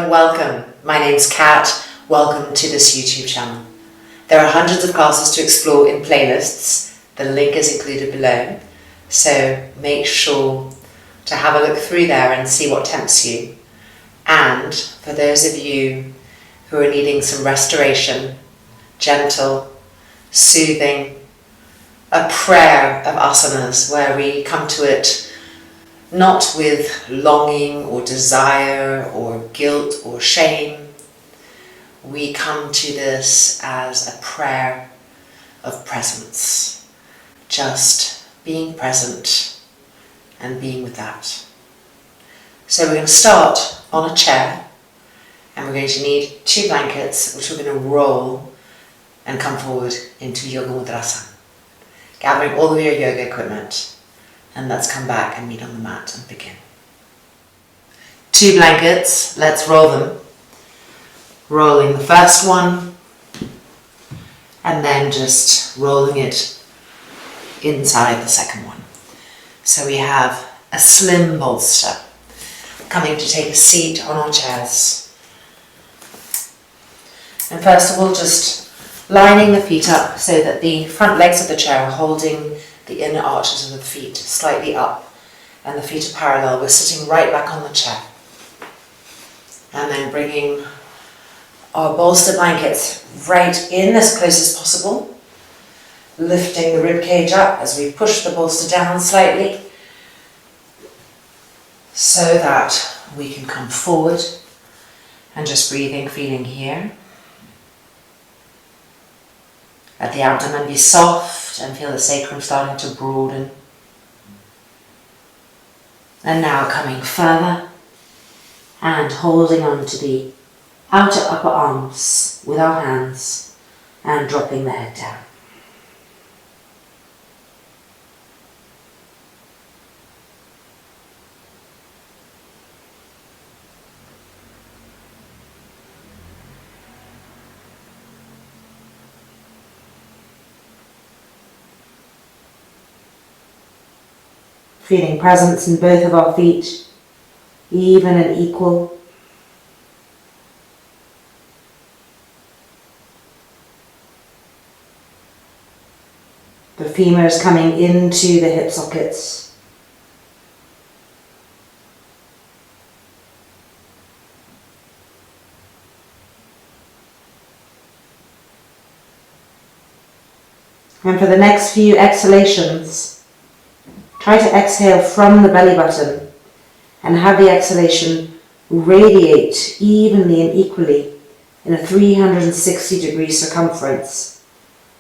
and welcome. My name's Kat. Welcome to this YouTube channel. There are hundreds of classes to explore in playlists. The link is included below, so make sure to have a look through there and see what tempts you. And for those of you who are needing some restoration, gentle, soothing, a prayer of asanas where we come to it not with longing or desire or guilt or shame. We come to this as a prayer of presence, just being present and being with that. So we're going to start on a chair, and we're going to need 2 blankets which we're going to roll and come forward into Yoga Mudrasana, gathering all of your yoga equipment. And let's come back and meet on the mat and begin. 2 blankets, let's roll them. Rolling the first one and then just rolling it inside the second one. So we have a slim bolster coming to take a seat on our chairs. And first of all, just lining the feet up so that the front legs of the chair are holding the inner arches of the feet slightly up and the feet are parallel. We're sitting right back on the chair. And then bringing our bolster blankets right in as close as possible, lifting the rib cage up as we push the bolster down slightly so that we can come forward and just breathing, feeling here. Let the abdomen be soft and feel the sacrum starting to broaden. And now coming further and holding on to the outer upper arms with our hands and dropping the head down. Feeling presence in both of our feet, even and equal. The femurs coming into the hip sockets. And for the next few exhalations, try to exhale from the belly button and have the exhalation radiate evenly and equally in a 360-degree circumference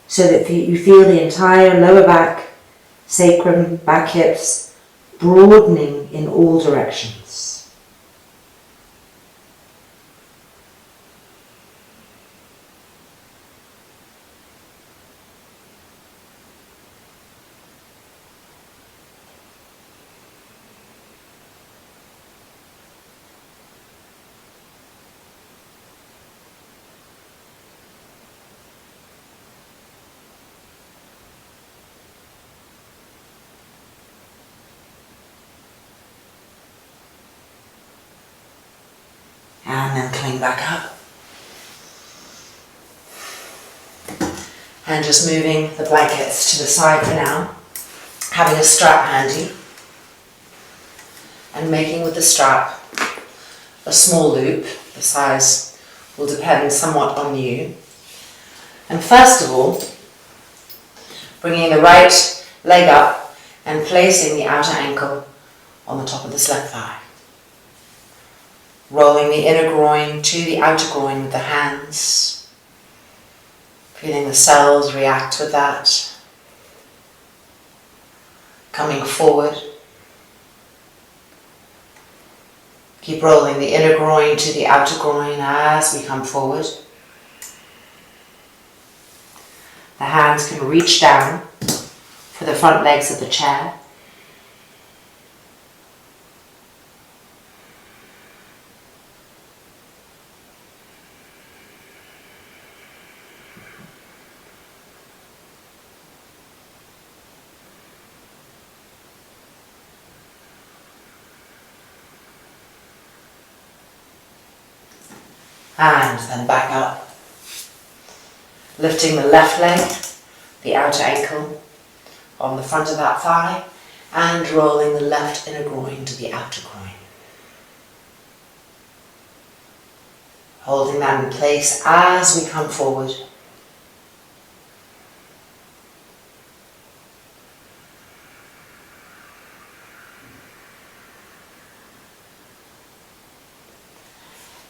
so that you feel the entire lower back, sacrum, back hips broadening in all directions. And then coming back up. And just moving the blankets to the side for now. Having a strap handy. And making with the strap a small loop. The size will depend somewhat on you. And first of all, bringing the right leg up and placing the outer ankle on the top of this left thigh. Rolling the inner groin to the outer groin with the hands. Feeling the cells react with that. Coming forward. Keep rolling the inner groin to the outer groin as we come forward. The hands can reach down for the front legs of the chair. And then back up. Lifting the left leg, the outer ankle, on the front of that thigh, and rolling the left inner groin to the outer groin. Holding that in place as we come forward.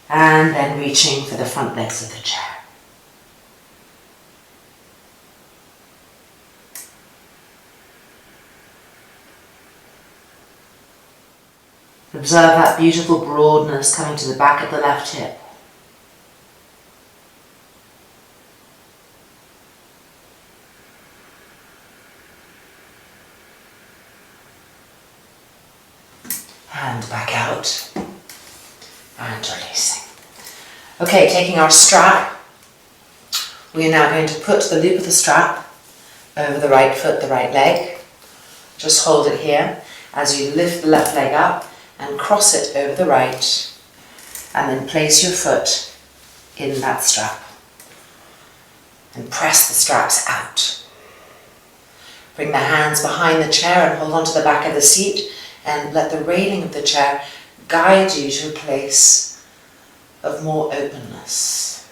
And then reaching for the front legs of the chair. Observe that beautiful broadness coming to the back of the left hip. And back out. And releasing. Okay, taking our strap, we are now going to put the loop of the strap over the right foot, the right leg. Just hold it here as you lift the left leg up and cross it over the right, and then place your foot in that strap and press the straps out. Bring the hands behind the chair and hold onto the back of the seat, and let the railing of the chair guide you to a place of more openness.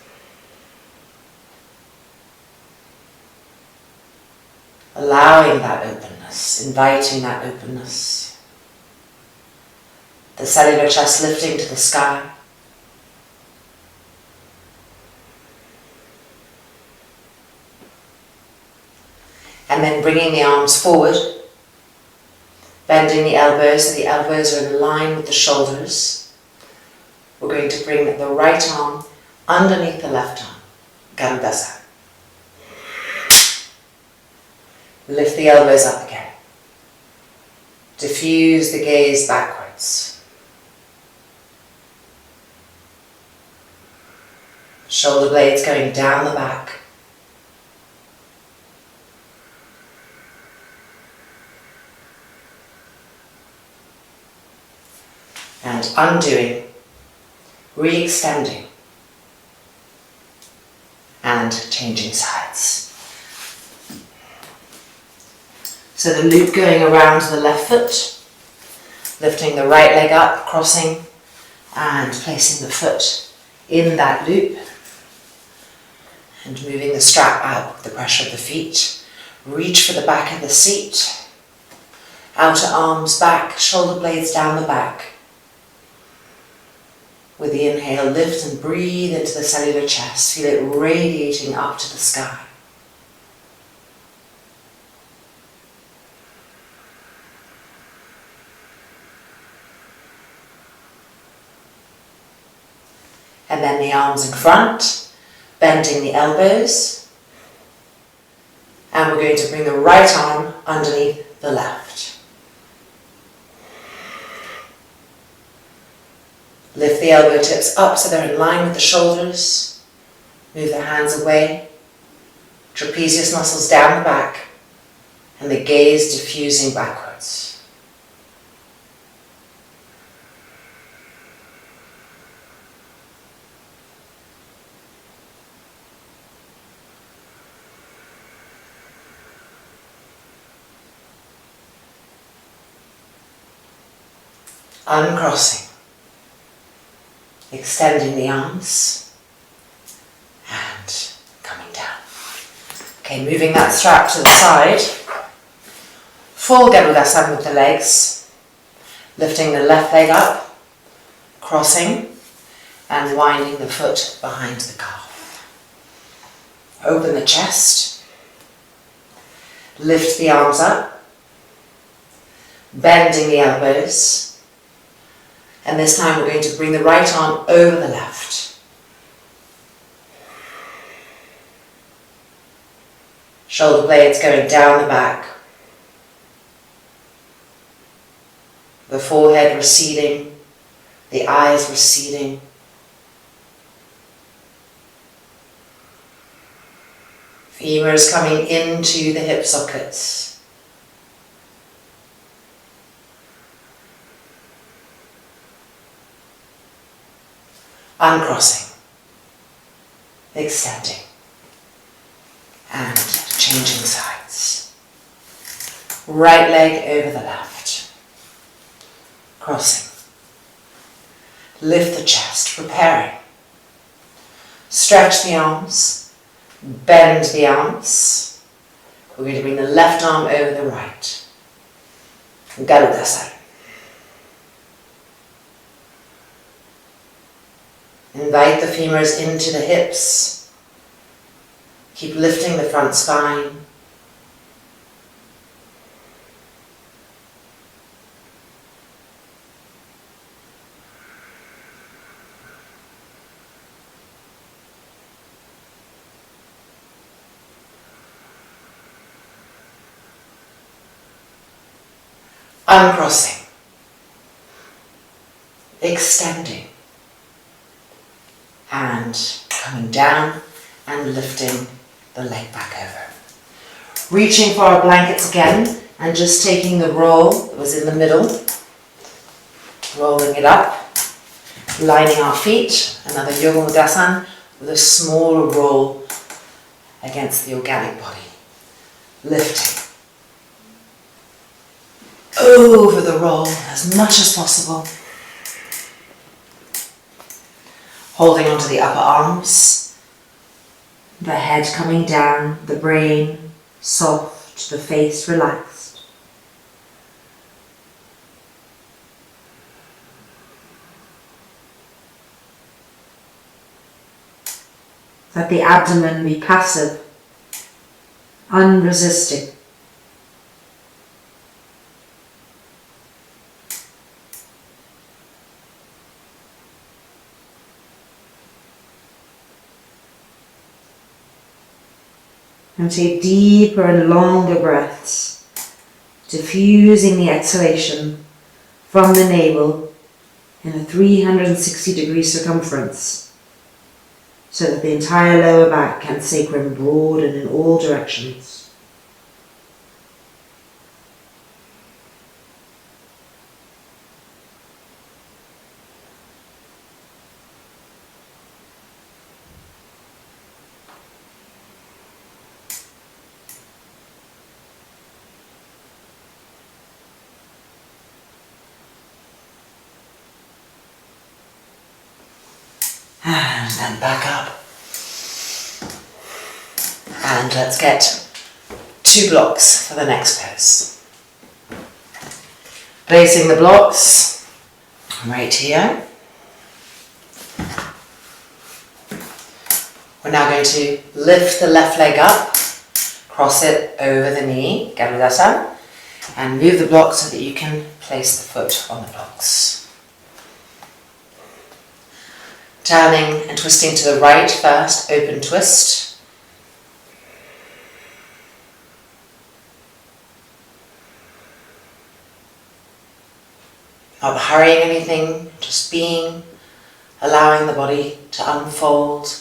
Allowing that openness, inviting that openness. The cellular chest lifting to the sky. And then bringing the arms forward, bending the elbows so the elbows are in line with the shoulders. We're going to bring the right arm underneath the left arm, Garuda. Lift the elbows up again. Diffuse the gaze backwards. Shoulder blades going down the back. And undoing, re-extending, and changing sides. So the loop going around the left foot, lifting the right leg up, crossing, and placing the foot in that loop, and moving the strap out with the pressure of the feet. Reach for the back of the seat, outer arms back, shoulder blades down the back. With the inhale, lift and breathe into the cellular chest. Feel it radiating up to the sky. And then the arms in front, bending the elbows. And we're going to bring the right arm underneath the left. Lift the elbow tips up so they're in line with the shoulders. Move the hands away. Trapezius muscles down the back. And the gaze diffusing backwards. Uncrossing. Extending the arms and coming down. Okay, moving that strap to the side. Full Garuda with the legs. Lifting the left leg up, crossing, and winding the foot behind the calf. Open the chest. Lift the arms up. Bending the elbows. And this time we're going to bring the right arm over the left. Shoulder blades going down the back. The forehead receding, the eyes receding. Femurs coming into the hip sockets. Uncrossing. extending, and changing sides. Right leg over the left, crossing. Lift the chest, preparing. Stretch the arms, bend the arms. We're going to bring the left arm over the right. Garuda. Invite the femurs into the hips. Keep lifting the front spine. Uncrossing, extending, and coming down and lifting the leg back over. Reaching for our blankets again and just taking the roll that was in the middle, rolling it up, lining our feet, another Yoga Mudasana with a smaller roll against the organic body, lifting. Over the roll as much as possible. Holding onto the upper arms, the head coming down, the brain soft, the face relaxed. Let the abdomen be passive, unresisting. And take deeper and longer breaths, diffusing the exhalation from the navel in a 360-degree circumference, so that the entire lower back and sacrum broaden in all directions. And then back up. And let's get 2 blocks for the next pose. Placing the blocks right here. We're now going to lift the left leg up, cross it over the knee, Garuda, and move the block so that you can place the foot on the blocks. Turning and twisting to the right first, open twist. Not hurrying anything, just being, allowing the body to unfold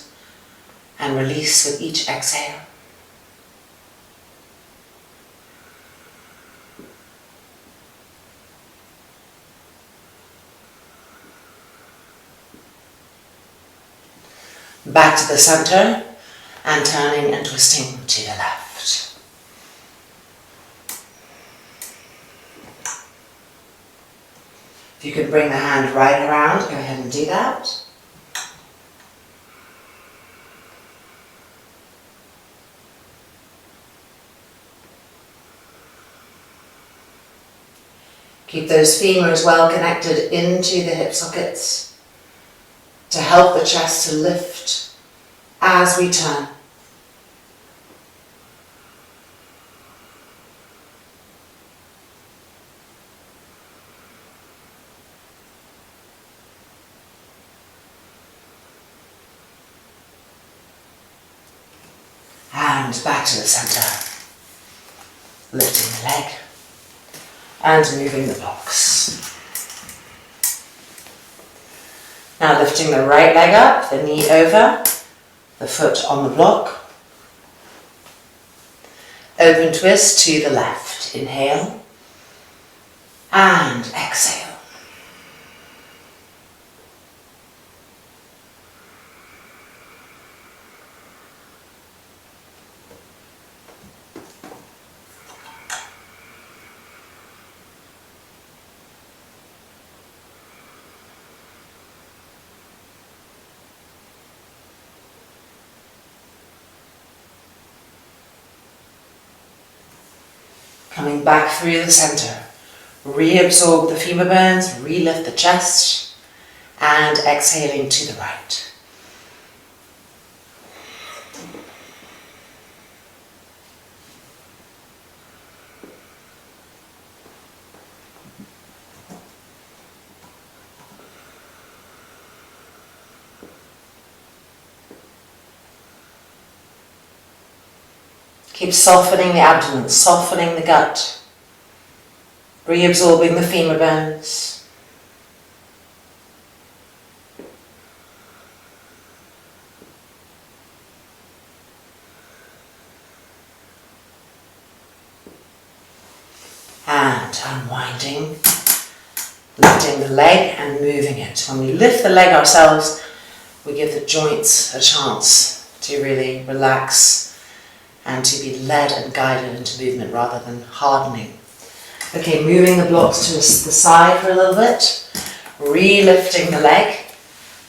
and release with each exhale. Back to the center and turning and twisting to the left. If you could bring the hand right around, go ahead and do that. Keep those femurs well connected into the hip sockets to help the chest to lift as we turn. And back to the center. Lifting the leg and moving the blocks. Now lifting the right leg up, the knee over, the foot on the block. Open twist to the left. Inhale and exhale. Coming back through the center. Reabsorb the femur bones, relift the chest, and exhaling to the right. Keep softening the abdomen, softening the gut, reabsorbing the femur bones. And unwinding, lifting the leg and moving it. When we lift the leg ourselves, we give the joints a chance to really relax and to be led and guided into movement rather than hardening. Okay, moving the blocks to the side for a little bit, re-lifting the leg,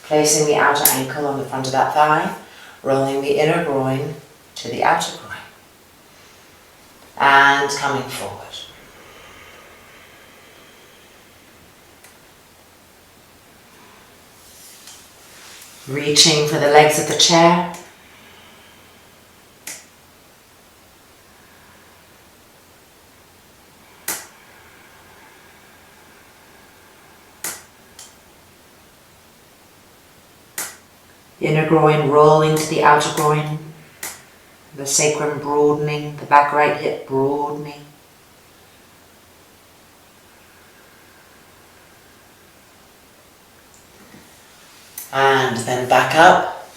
placing the outer ankle on the front of that thigh, rolling the inner groin to the outer groin, and coming forward. Reaching for the legs of the chair. The inner groin rolling to the outer groin, the sacrum broadening, the back right hip broadening. And then back up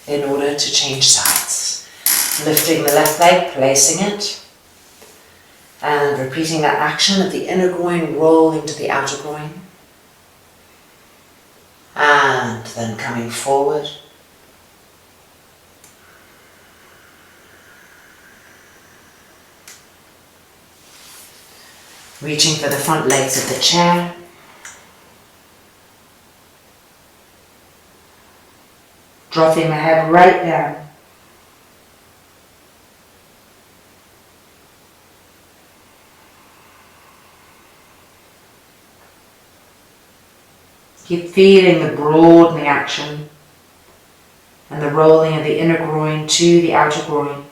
in order to change sides. Lifting the left leg, placing it, and repeating that action of the inner groin rolling to the outer groin. And then coming forward. Reaching for the front legs of the chair. Dropping the head right down. Keep feeling the broadening action and the rolling of the inner groin to the outer groin.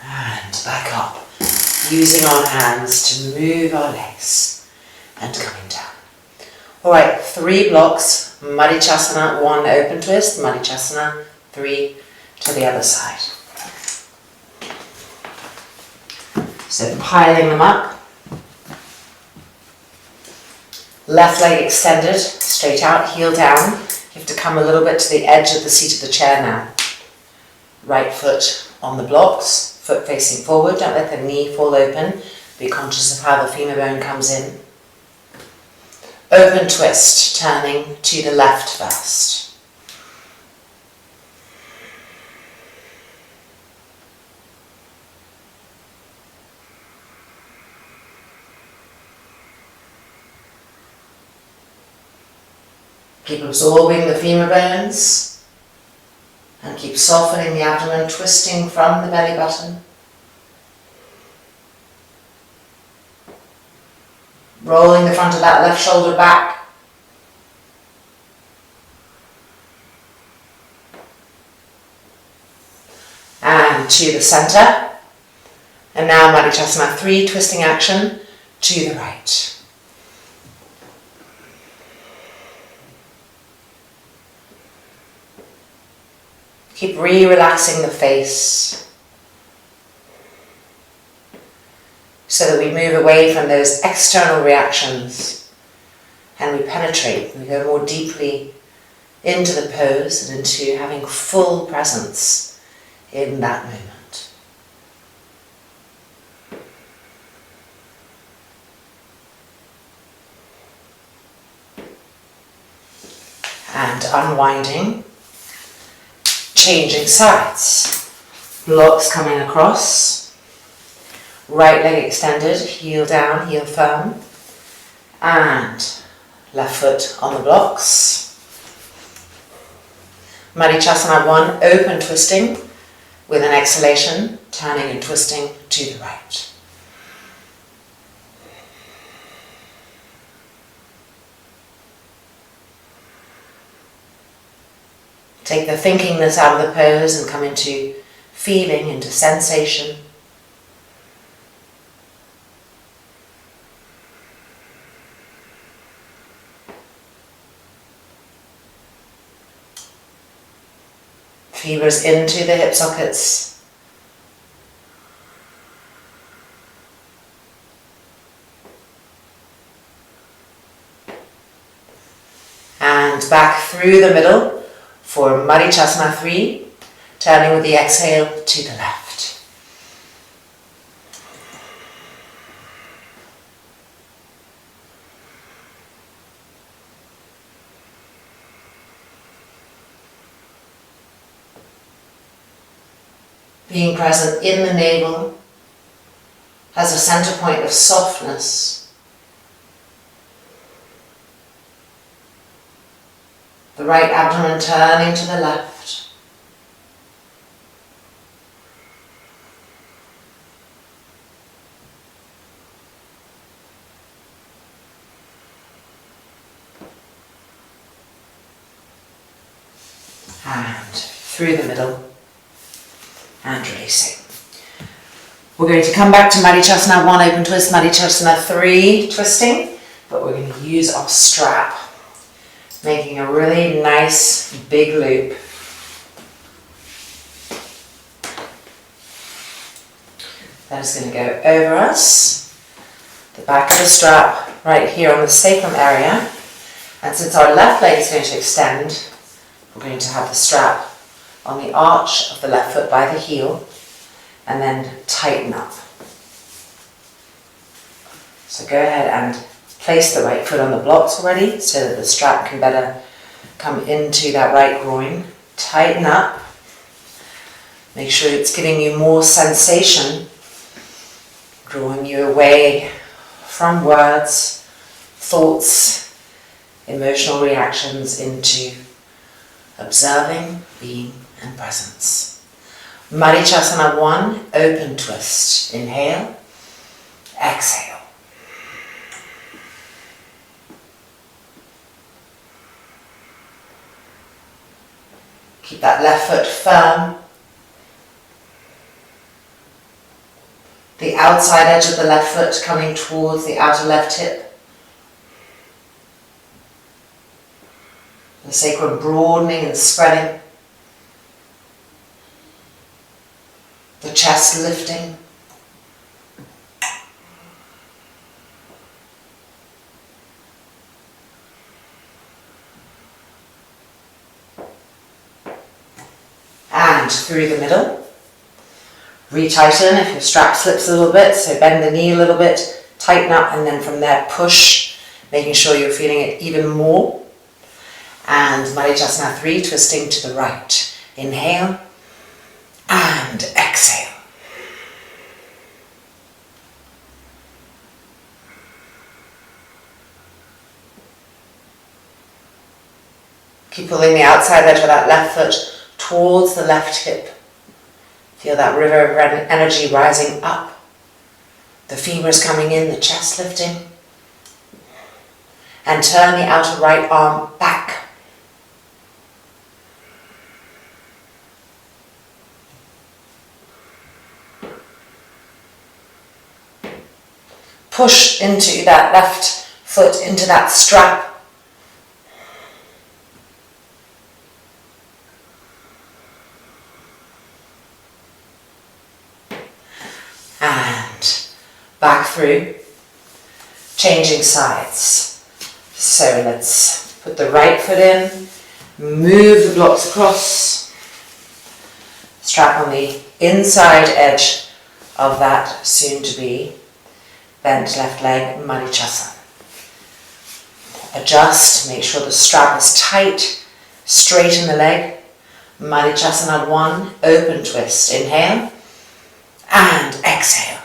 And back up, using our hands to move our legs and coming down. Alright, 3 blocks, Madhyachasana, 1 open twist, Madhyachasana, 3 to the other side. So piling them up. Left leg extended, straight out, heel down. You have to come a little bit to the edge of the seat of the chair now. Right foot on the blocks, foot facing forward, don't let the knee fall open. Be conscious of how the femur bone comes in. Open twist, turning to the left first. Keep absorbing the femur bones and keep softening the abdomen, twisting from the belly button. Rolling the front of that left shoulder back. And to the center. And now Madhyachasana 3, twisting action to the right. Keep re-relaxing the face so that we move away from those external reactions and we penetrate, we go more deeply into the pose and into having full presence in that moment. And unwinding. Changing sides. Blocks coming across. Right leg extended, heel down, heel firm. And left foot on the blocks. Madhyachasana 1, open twisting with an exhalation, turning and twisting to the right. Take the thinkingness out of the pose and come into feeling, into sensation. Fevers into the hip sockets. And back through the middle for Madhyachasana 3, turning with the exhale to the left. Being present in the navel has a center point of softness. The right abdomen turning to the left. And through the middle. And releasing. We're going to come back to Madhyachasana 1, open twist, Madhyachasana 3, twisting, but we're going to use our strap, making a really nice big loop. That is going to go over us, the back of the strap right here on the sacrum area, and since our left leg is going to extend, we're going to have the strap on the arch of the left foot by the heel, and then tighten up. So go ahead and place the right foot on the blocks already so that the strap can better come into that right groin. Tighten up. Make sure it's giving you more sensation, drawing you away from words, thoughts, emotional reactions into observing, being, and presence. Madhyachasana 1, open twist. Inhale, exhale. Keep that left foot firm. The outside edge of the left foot coming towards the outer left hip. The sacrum broadening and spreading. The chest lifting. And through the middle. Retighten if your strap slips a little bit, so bend the knee a little bit, tighten up, and then from there push, making sure you're feeling it even more. And Madhyachasana 3, twisting to the right. Inhale and exhale. Keep pulling the outside edge of that left foot towards the left hip. Feel that river of energy rising up. The femurs coming in, the chest lifting. And turn the outer right arm back. Push into that left foot, into that strap. And back through, changing sides. So let's put the right foot in, move the blocks across, strap on the inside edge of that soon to be bent left leg, Madhyachasana. Adjust, make sure the strap is tight, straighten the leg. Madhyachasana 1, open twist. Inhale and exhale.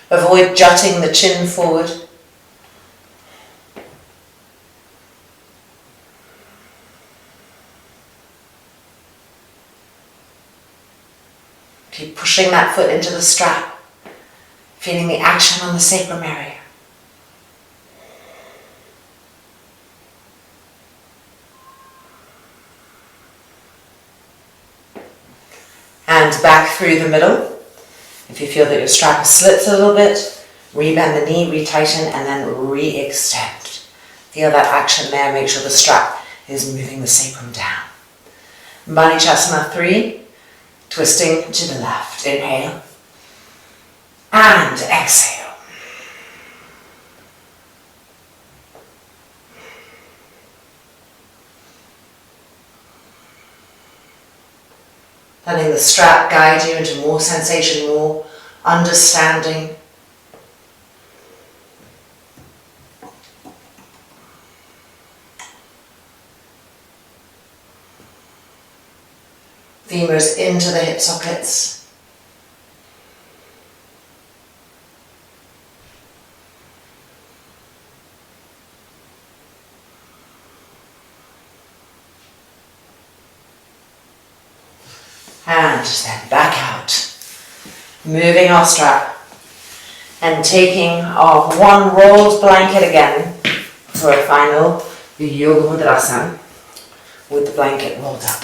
Avoid jutting the chin forward. Keep pushing that foot into the strap, feeling the action on the sacrum area. And back through the middle. If you feel that your strap has slipped a little bit, rebend the knee, retighten, and then re-extend. Feel that action there, make sure the strap is moving the sacrum down. Beingness 3, twisting to the left. Inhale. And exhale. Letting the strap guide you into more sensation, more understanding. Femurs into the hip sockets. And then back out. Moving our strap and taking our one rolled blanket again for a final yoga mudrasana with the blanket rolled up.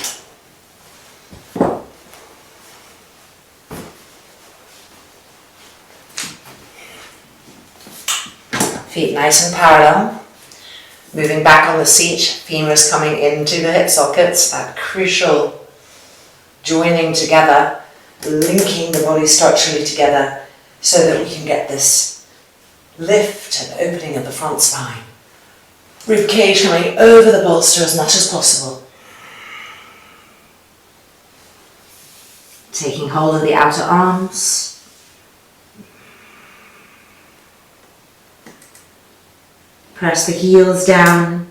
Feet nice and parallel. Moving back on the seat, femurs coming into the hip sockets, that crucial joining together, linking the body structurally together so that we can get this lift and opening of the front spine. Ribcage coming over the bolster as much as possible. Taking hold of the outer arms. Press the heels down.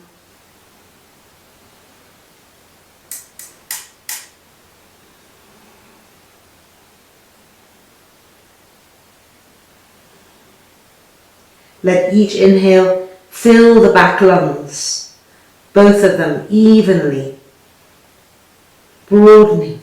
Let each inhale fill the back lungs, both of them evenly, broadening.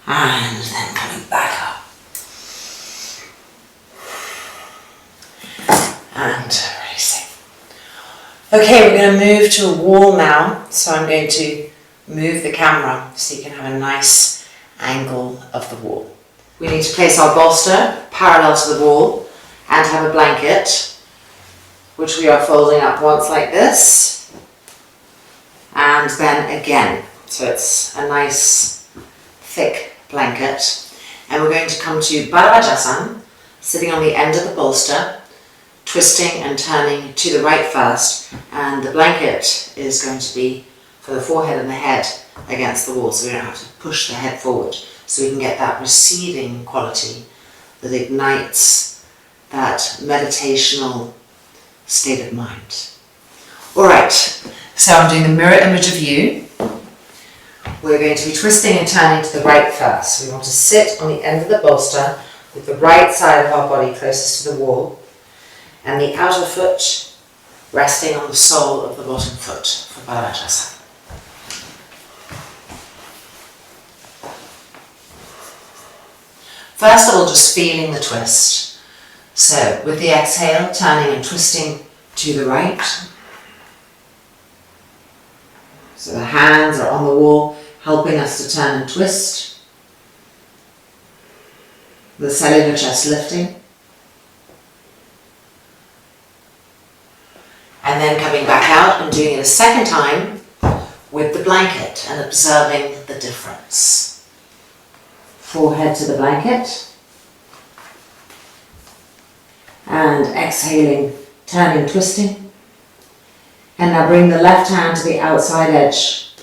And then coming back up. And releasing. Okay, we're going to move to a wall now. So I'm going to move the camera so you can have a nice angle of the wall. We need to place our bolster parallel to the wall and have a blanket, which we are folding up once like this. And then again. So it's a nice thick blanket, and we're going to come to Beingness, sitting on the end of the bolster, twisting and turning to the right first, and the blanket is going to be for the forehead and the head against the wall, so we don't have to push the head forward, so we can get that receding quality that ignites that meditational state of mind. Alright, so I'm doing the mirror image of you. We're going to be twisting and turning to the right first. We want to sit on the end of the bolster with the right side of our body closest to the wall and the outer foot resting on the sole of the bottom foot for Beingness. First of all, just feeling the twist. So with the exhale, turning and twisting to the right. So the hands are on the wall, helping us to turn and twist. The cellular chest lifting. And then coming back out and doing it a second time with the blanket and observing the difference. forehead to the blanket. And exhaling, turning, twisting. And now bring the left hand to the outside edge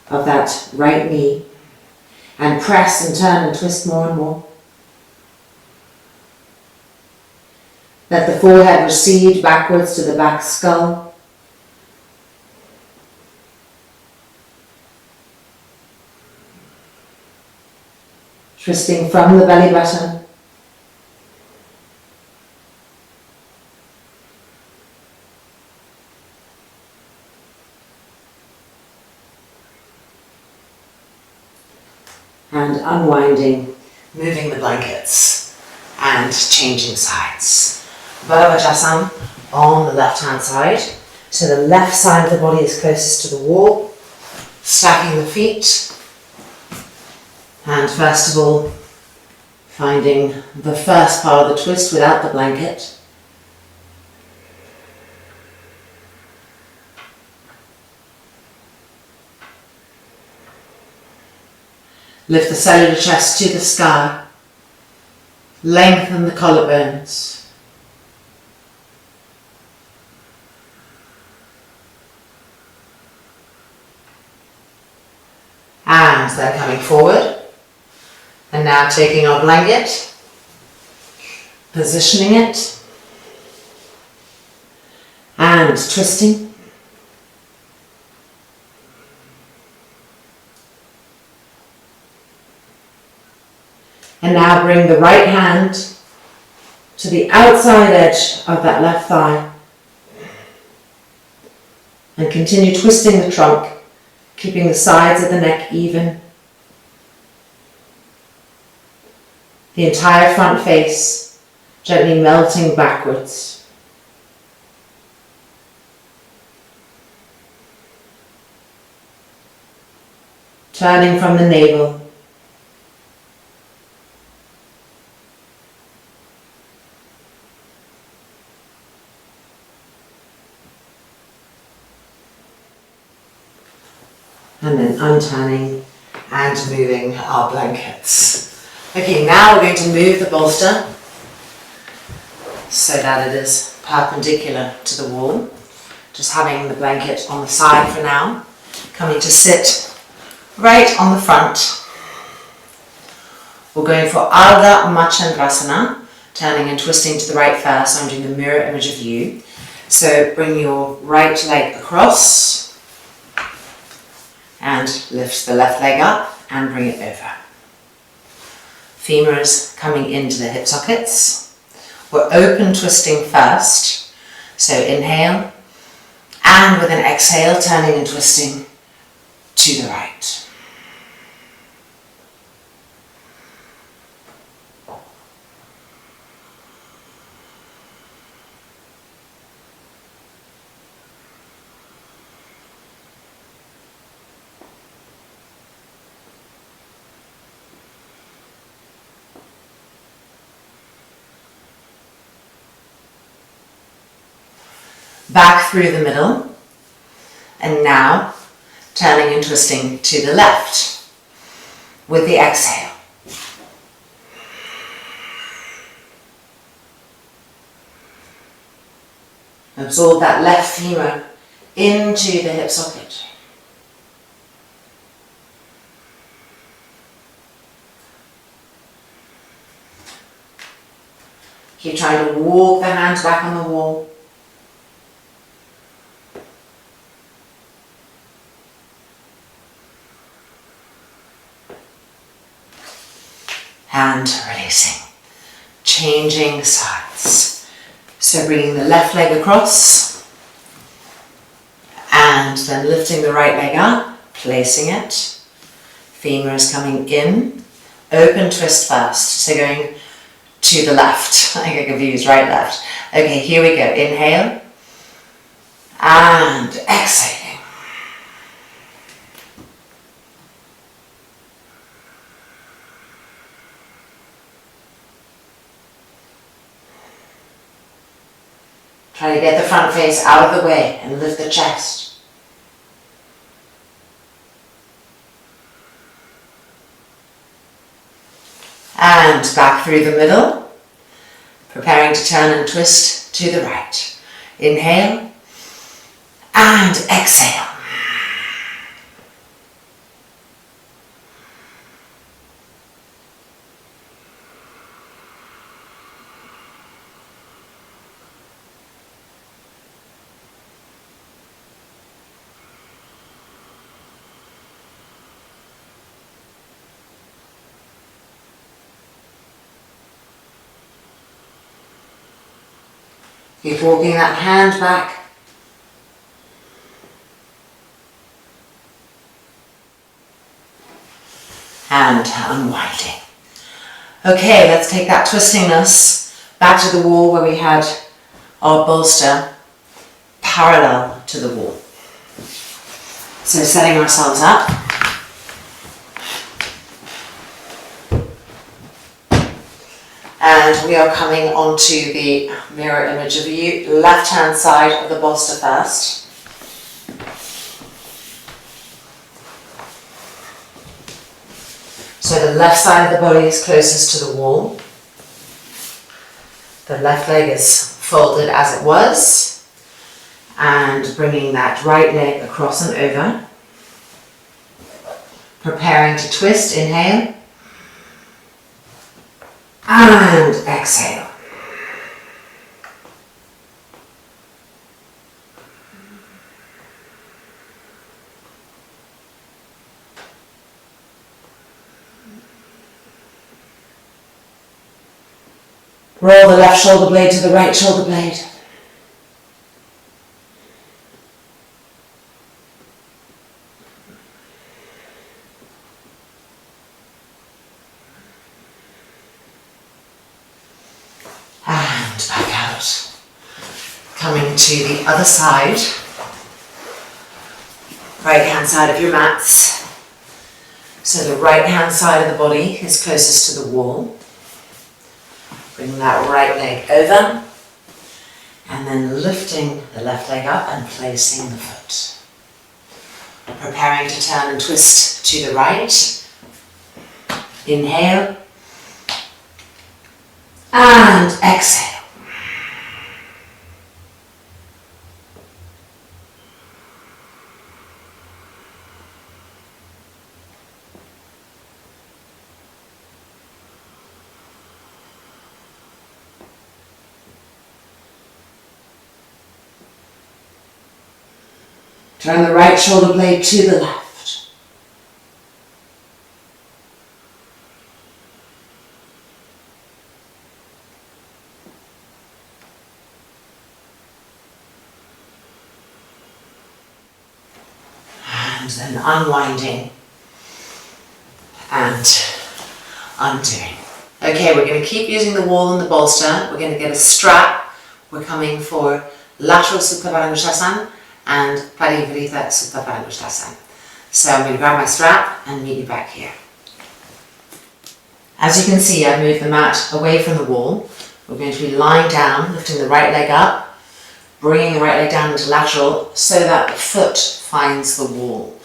of that right knee. And press and turn and twist more and more. Let the forehead recede backwards to the back skull. Twisting from the belly button. And unwinding, moving the blankets and changing sides. Bhavajasana on the left hand side. So the left side of the body is closest to the wall. Stacking the feet. And first of all, finding the first part of the twist without the blanket. Lift the cellular chest to the sky. Lengthen the collarbones. And then coming forward. And now taking our blanket, positioning it, and twisting. And now bring the right hand to the outside edge of that left thigh. And continue twisting the trunk, keeping the sides of the neck even. The entire front face gently melting backwards. Turning from the navel. And then unturning and moving our blankets. Okay, now we're going to move the bolster so that it is perpendicular to the wall. Just having the blanket on the side for now. Coming to sit right on the front. We're going for Ardha Machandrasana, turning and twisting to the right first. So I'm doing the mirror image of you. So bring your right leg across and lift the left leg up and bring it over. Femurs coming into the hip sockets. We're open twisting first. So inhale, and with an exhale, turning and twisting to the right. Back through the middle, and now turning and twisting to the left with the exhale. Absorb that left femur into the hip socket. Keep trying to walk the hands back on the wall. And releasing, changing sides. So bringing the left leg across and then lifting the right leg up, placing it. Femur is coming in, open twist first. So going to the left. I get confused, right, left. Okay, here we go. Inhale and exhaling. Try to get the front face out of the way and lift the chest. And back through the middle, preparing to turn and twist to the right. Inhale and exhale. Keep walking that hand back. And unwinding. Okay, let's take that twistingness back to the wall where we had our bolster parallel to the wall. So setting ourselves up. And we are coming onto the mirror image of you, left hand side of the bolster first. So the left side of the body is closest to the wall. The left leg is folded as it was. And bringing that right leg across and over. Preparing to twist, inhale. And exhale. Roll the left shoulder blade to the right shoulder blade. And back out. Coming to the other side. Right hand side of your mats. So the right hand side of the body is closest to the wall. Bring that right leg over. And then lifting the left leg up and placing the foot. Preparing to turn and twist to the right. Inhale. And exhale. Turn the right shoulder blade to the left. And then unwinding and undoing. Okay, we're going to keep using the wall and the bolster. We're going to get a strap. We're coming for lateral Supta Padangusthasana and Parivrita Supta Padangusthasana. So I'm going to grab my strap and meet you back here. As you can see, I've moved the mat away from the wall. We're going to be lying down, lifting the right leg up, bringing the right leg down into lateral so that the foot finds the wall.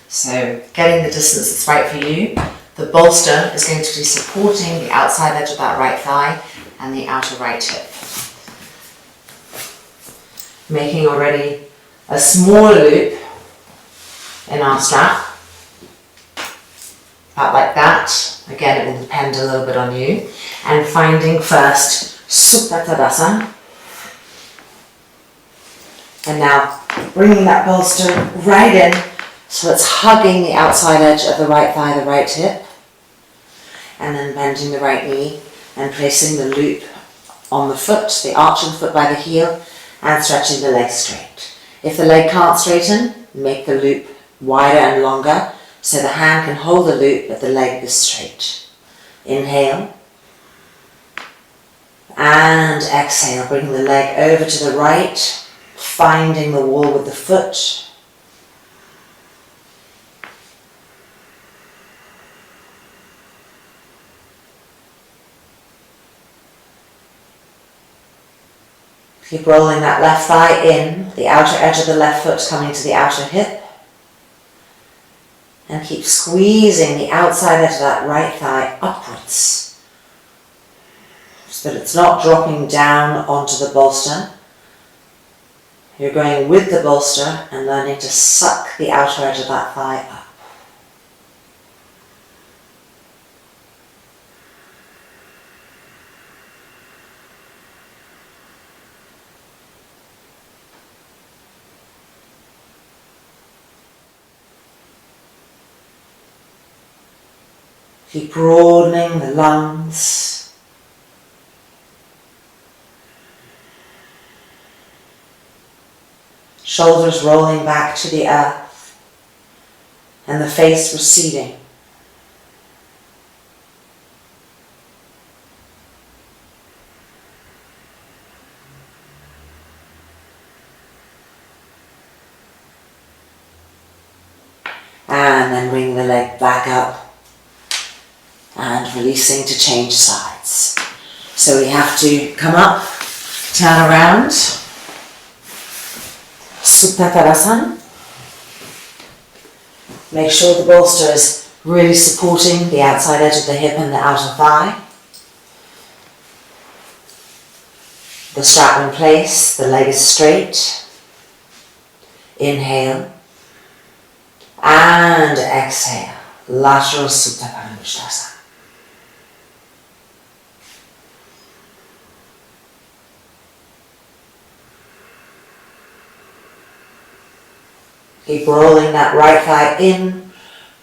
So getting the distance that's right for you. The bolster is going to be supporting the outside edge of that right thigh and the outer right hip. Making already a small loop in our strap, about like that. Again, it will depend a little bit on you. And finding first Supta Tadasana. And now bringing that bolster right in so it's hugging the outside edge of the right thigh, the right hip. And then bending the right knee and placing the loop on the foot, the arch of the foot by the heel, and stretching the leg straight. If the leg can't straighten, make the loop wider and longer so the hand can hold the loop but the leg is straight. Inhale and exhale, bringing the leg over to the right, finding the wall with the foot. Keep rolling that left thigh in, the outer edge of the left foot coming to the outer hip. And keep squeezing the outside edge of that right thigh upwards so that it's not dropping down onto the bolster. You're going with the bolster and learning to suck the outer edge of that thigh up. Keep broadening the lungs. Shoulders rolling back to the earth and the face receding. And then bring the leg back up and releasing to change sides. So we have to come up, turn around, Supta Tadasana. Make sure the bolster is really supporting the outside edge of the hip and the outer thigh. The strap in place, the leg is straight. Inhale and exhale, lateral Supta Paramudasana. Keep rolling that right thigh in,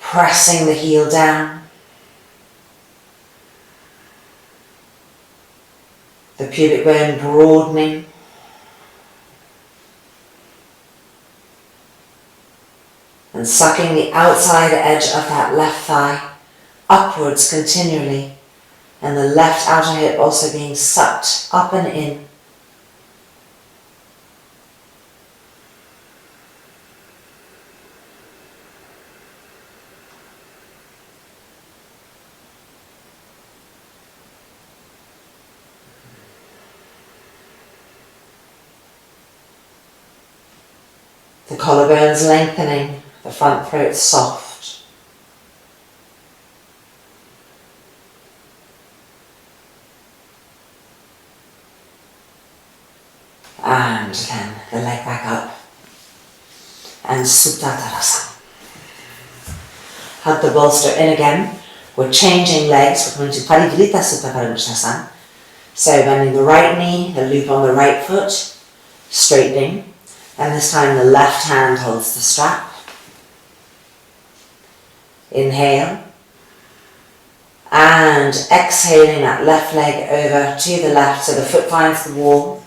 pressing the heel down. The pubic bone broadening. And sucking the outside edge of that left thigh upwards continually. And the left outer hip also being sucked up and in. The collarbones lengthening, the front throat soft. And then the leg back up. And Supta Tadasana. Hug the bolster in again. We're changing legs. We're going to Parivrita Supta Paramudasana. So bending the right knee, the loop on the right foot, straightening. And this time the left hand holds the strap. Inhale. And exhaling that left leg over to the left so the foot finds the wall.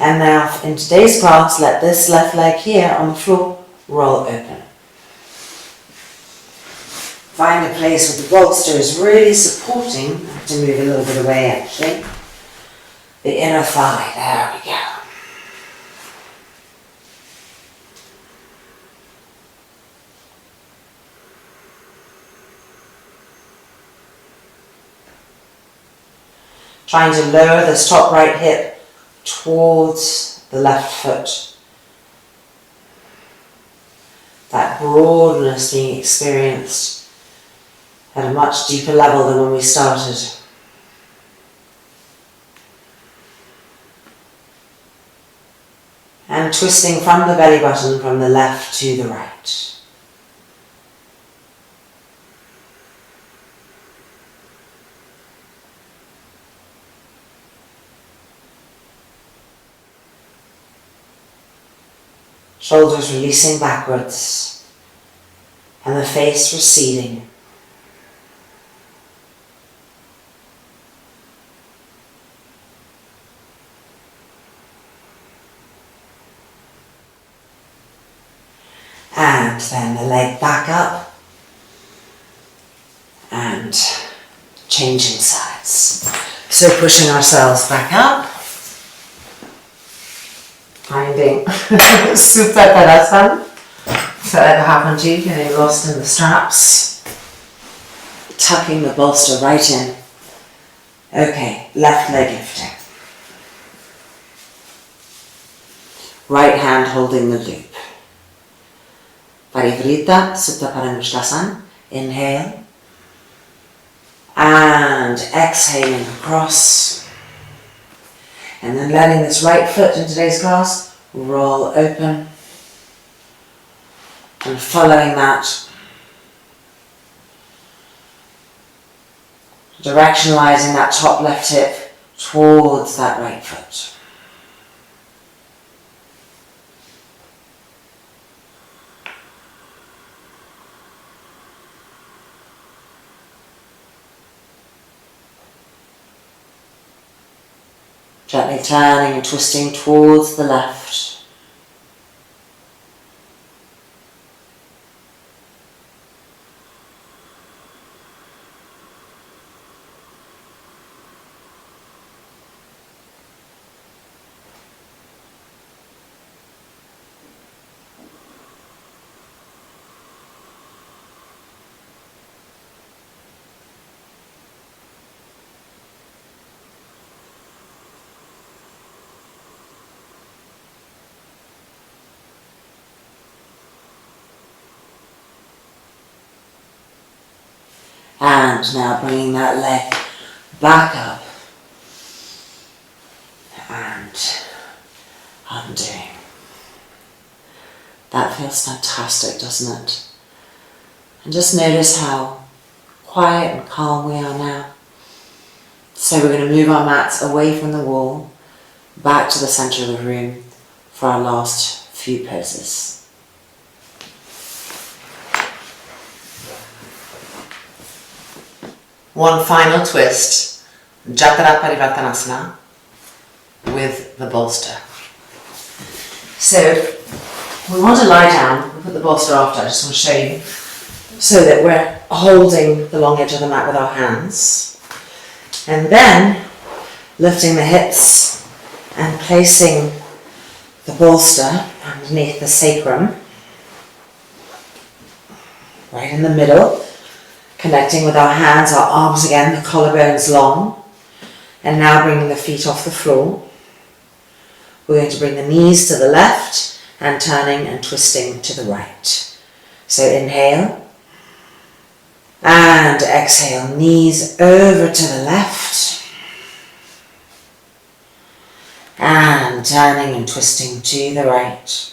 And now in today's class, let this left leg here on the floor roll open. Find a place where the bolster is really supporting. I have to move a little bit away actually. The inner thigh, there we go. Trying to lower this top right hip towards the left foot. That broadness being experienced at a much deeper level than when we started. And twisting from the belly button from the left to the right. Shoulders releasing backwards and the face receding. And then the leg back up and changing sides. So pushing ourselves back up. Finding Supta Tadasana. If that ever happened to you, getting lost in the straps. Tucking the bolster right in. Okay, left leg lifting. Right hand holding the loop. Parivrita Supta Paramudasana. Inhale. And exhaling across. And then letting this right foot in today's class roll open. And following that, directionalizing that top left hip towards that right foot. Gently turning and twisting towards the left. And now bringing that leg back up and undoing. That feels fantastic, doesn't it? And just notice how quiet and calm we are now. So we're going to move our mats away from the wall, back to the center of the room for our last few poses. One final twist, Jatara Parivartanasana with the bolster. So we want to lie down, we'll put the bolster after, I just want to show you, so that we're holding the long edge of the mat with our hands. And then lifting the hips and placing the bolster underneath the sacrum, right in the middle. Connecting with our hands, our arms again, the collarbones long. And now bringing the feet off the floor. We're going to bring the knees to the left and turning and twisting to the right. So inhale. And exhale, knees over to the left. And turning and twisting to the right.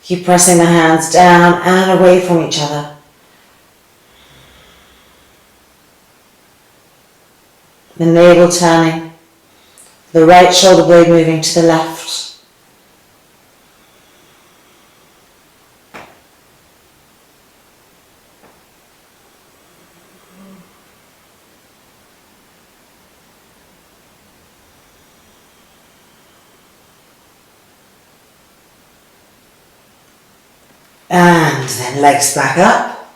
Keep pressing the hands down and away from each other. The navel turning, the right shoulder blade moving to the left. And then legs back up,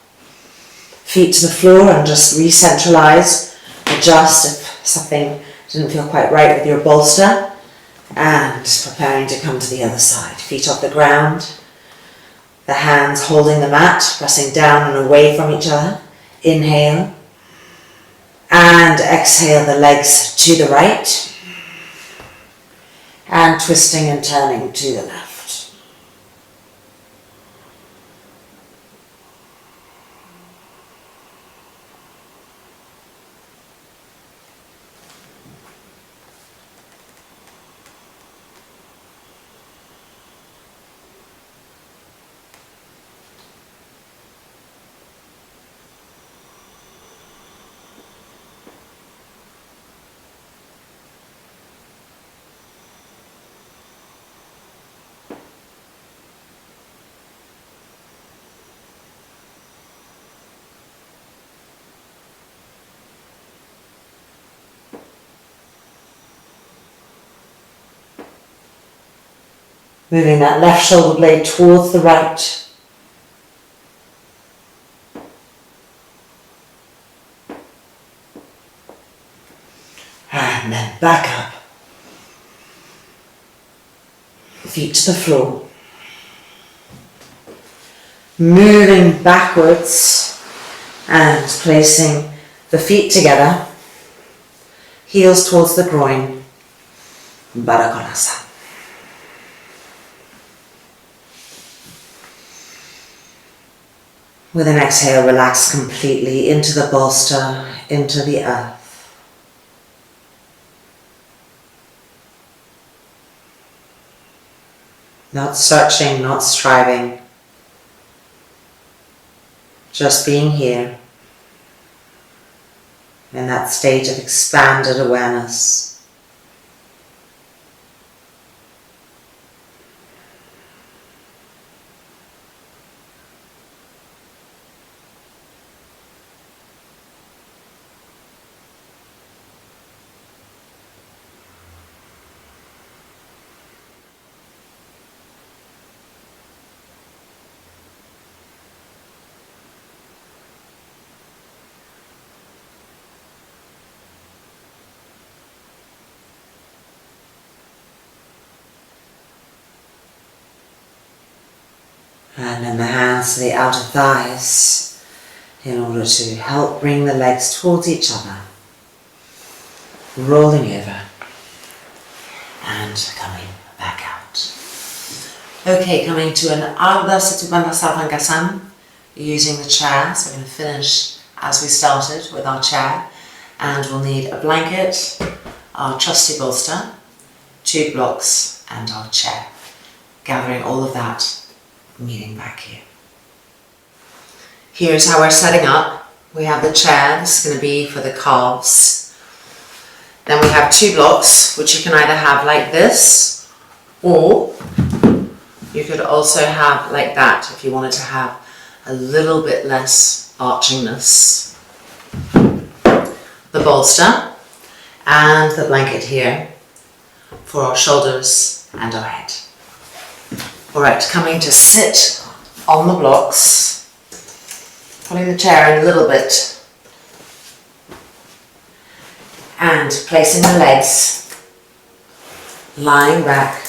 feet to the floor, and just re-centralize, adjust if something didn't feel quite right with your bolster, and preparing to come to the other side. Feet off the ground, the hands holding the mat, pressing down and away from each other. Inhale, and exhale the legs to the right, and twisting and turning to the left. Moving that left shoulder blade towards the right. And then back up. Feet to the floor. moving backwards and placing the feet together, heels towards the groin, Baddha Konasana. With an exhale, relax completely into the bolster, into the earth. Not searching, not striving, just being here in that state of expanded awareness. And then the hands to the outer thighs in order to help bring the legs towards each other. Rolling over and coming back out. Okay, coming to an Ardha Situbandha Savangasana using the chair. So we're going to finish as we started with our chair, and we'll need a blanket, our trusty bolster, 2 blocks and our chair. Gathering all of that, meeting back here. Here's how we're setting up. We have the chair, this is going to be for the calves. Then we have 2 blocks, which you can either have like this, or you could also have like that if you wanted to have a little bit less archingness. The bolster and the blanket here for our shoulders and our head. Alright, coming to sit on the blocks, pulling the chair in a little bit and placing the legs lying back.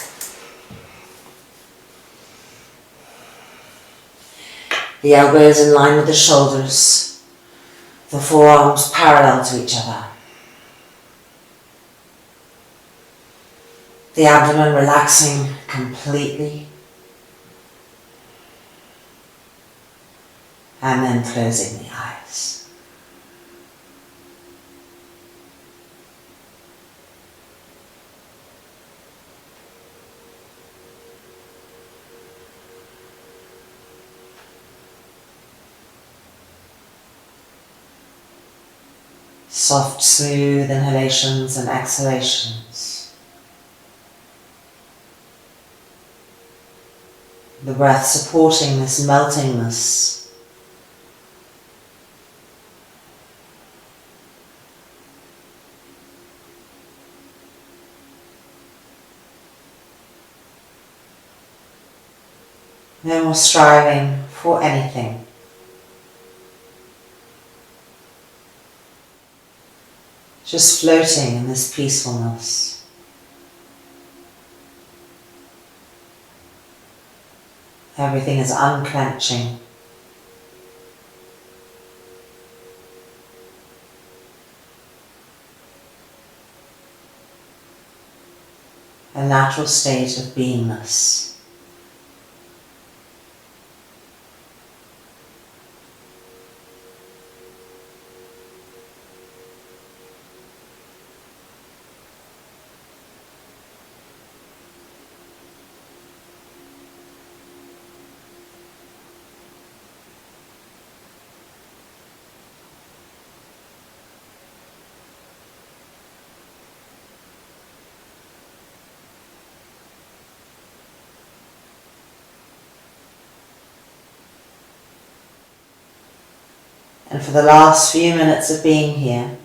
The elbows in line with the shoulders, the forearms parallel to each other. The abdomen relaxing completely. And then closing the eyes. Soft, smooth inhalations and exhalations. The breath supporting this meltingness. No more striving for anything. Just floating in this peacefulness. Everything is unclenching. A natural state of beingness. And for the last few minutes of being here,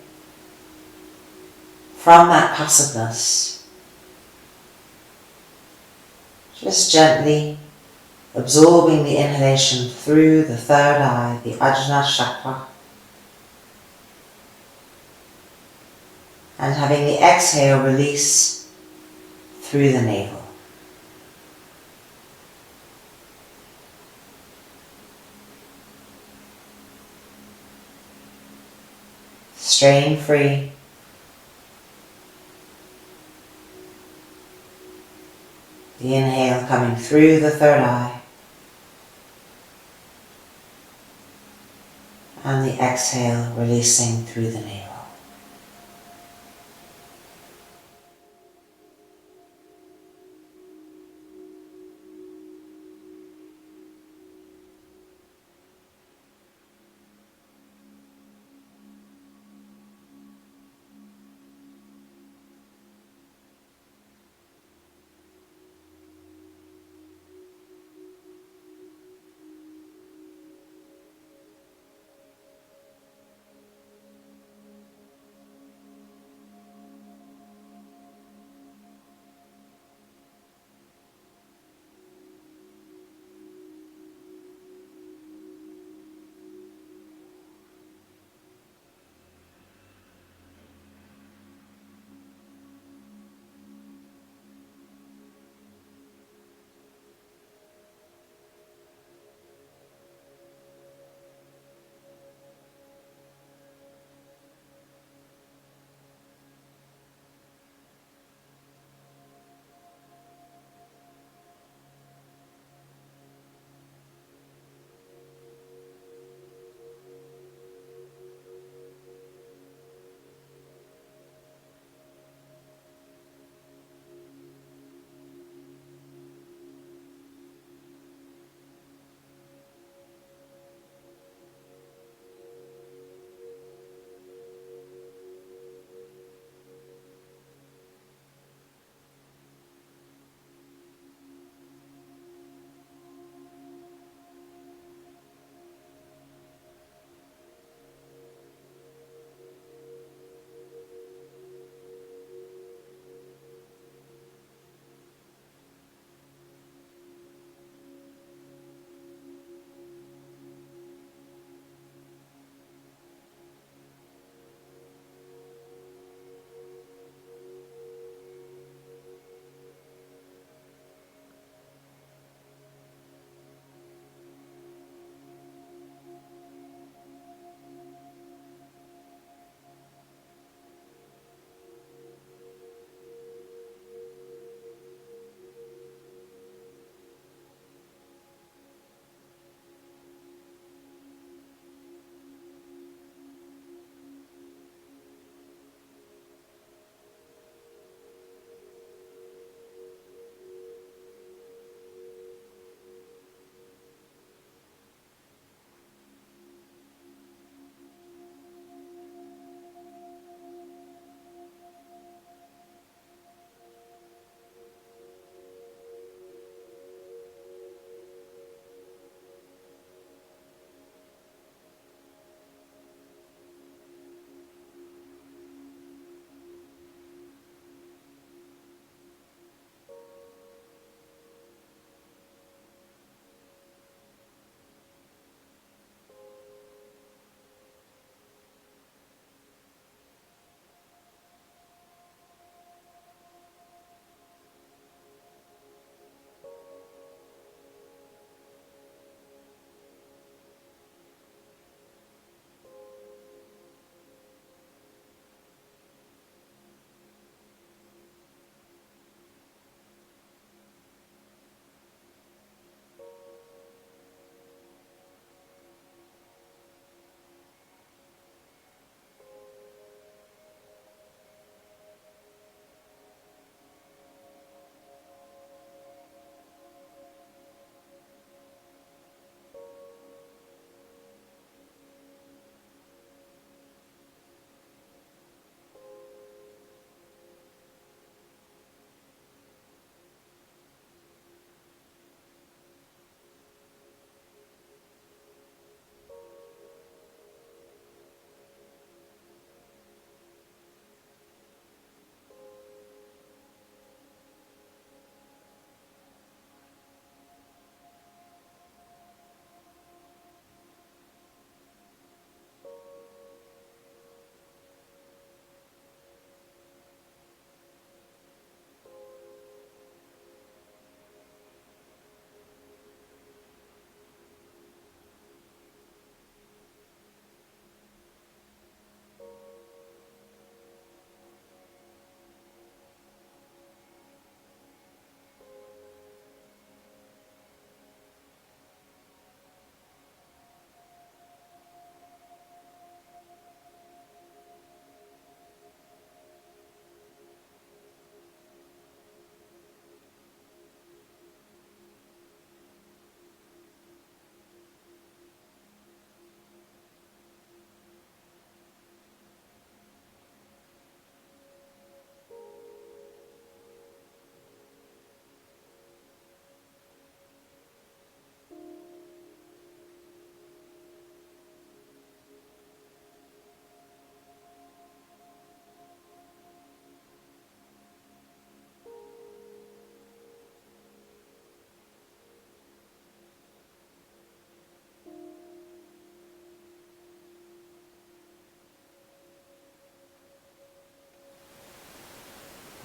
from that passiveness, just gently absorbing the inhalation through the third eye, the Ajna chakra, and having the exhale release through the navel. strain free. The inhale coming through the third eye, and the exhale releasing through the navel.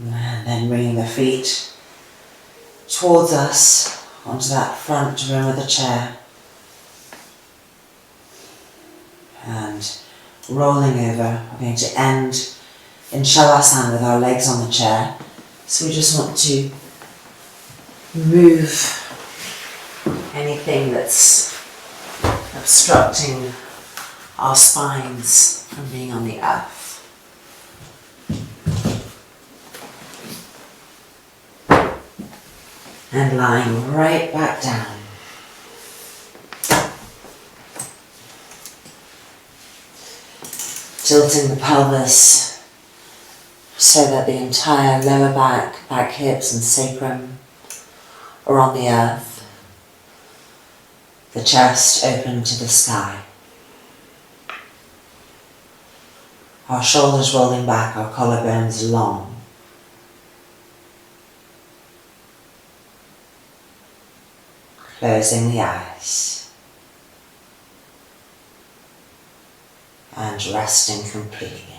And then bringing the feet towards us onto that front rim of the chair. And rolling over, we're going to end in Shavasana with our legs on the chair. So we just want to move anything that's obstructing our spines from being on the earth. And lying right back down. Tilting the pelvis so that the entire lower back, back hips and sacrum are on the earth. The chest open to the sky. Our shoulders rolling back, our collarbones long. Closing the eyes. And resting completely.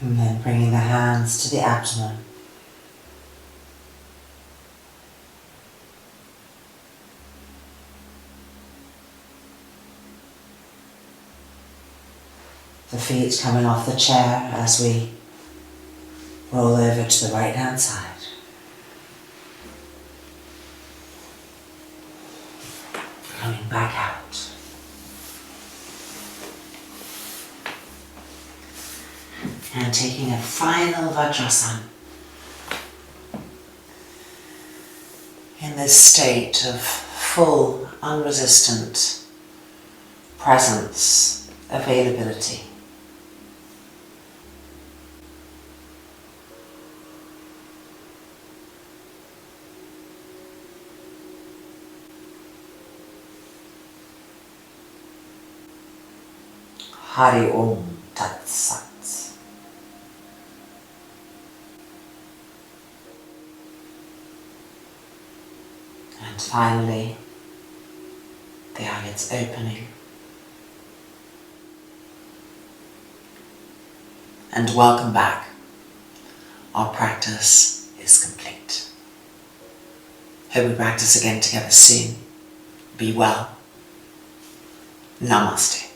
And then bringing the hands to the abdomen. The feet coming off the chair as we roll over to the right hand side. Coming back out. And taking a final Vajrasana. In this state of full, unresistant presence, availability. Hari Om Tat Sat. And finally, the eyelids opening. And welcome back. Our practice is complete. Hope we practice again together soon. Be well. Namaste.